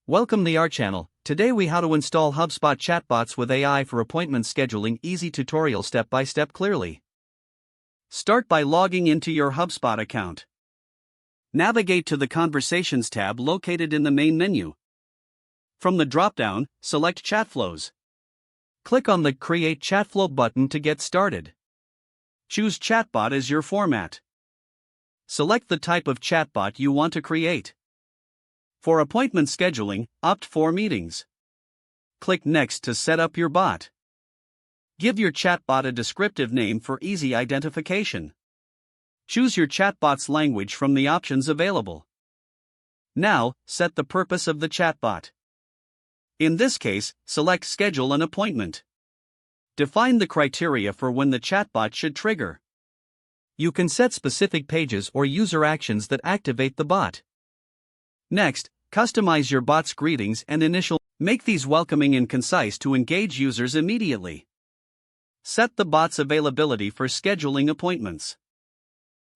Welcome to our channel. Today we how to install HubSpot chatbots with AI for appointment scheduling. Easy tutorial step by step clearly. Start by logging into your HubSpot account. Navigate to the Conversations tab located in the main menu. From the drop-down, select Chat Flows. Click on the Create Chat Flow button to get started. Choose Chatbot as your format. Select the type of chatbot you want to create. For appointment scheduling, opt for meetings. Click Next to set up your bot. Give your chatbot a descriptive name for easy identification. Choose your chatbot's language from the options available. Now, set the purpose of the chatbot. In this case, select Schedule an appointment. Define the criteria for when the chatbot should trigger. You can set specific pages or user actions that activate the bot. Next, customize your bot's greetings and initial. Make these welcoming and concise to engage users immediately. Set the bot's availability for scheduling appointments.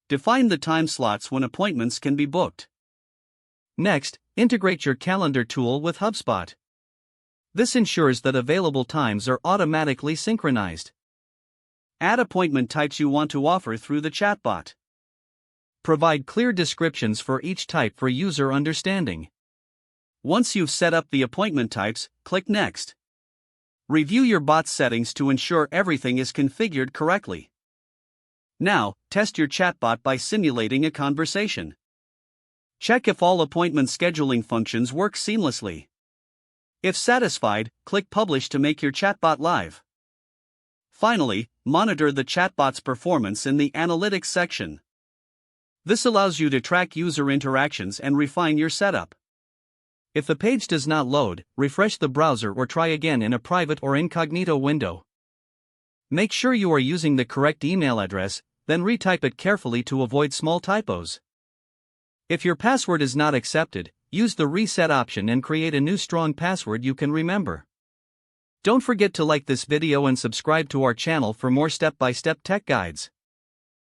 Define the time slots when appointments can be booked. Next, integrate your calendar tool with HubSpot. This ensures that available times are automatically synchronized. Add appointment types you want to offer through the chatbot. Provide clear descriptions for each type for user understanding. Once you've set up the appointment types, click Next. Review your bot's settings to ensure everything is configured correctly. Now, test your chatbot by simulating a conversation. Check if all appointment scheduling functions work seamlessly. If satisfied, click Publish to make your chatbot live. Finally, monitor the chatbot's performance in the Analytics section. This allows you to track user interactions and refine your setup. If the page does not load, refresh the browser or try again in a private or incognito window. Make sure you are using the correct email address, then retype it carefully to avoid small typos. If your password is not accepted, use the reset option and create a new strong password you can remember. Don't forget to like this video and subscribe to our channel for more step-by-step tech guides.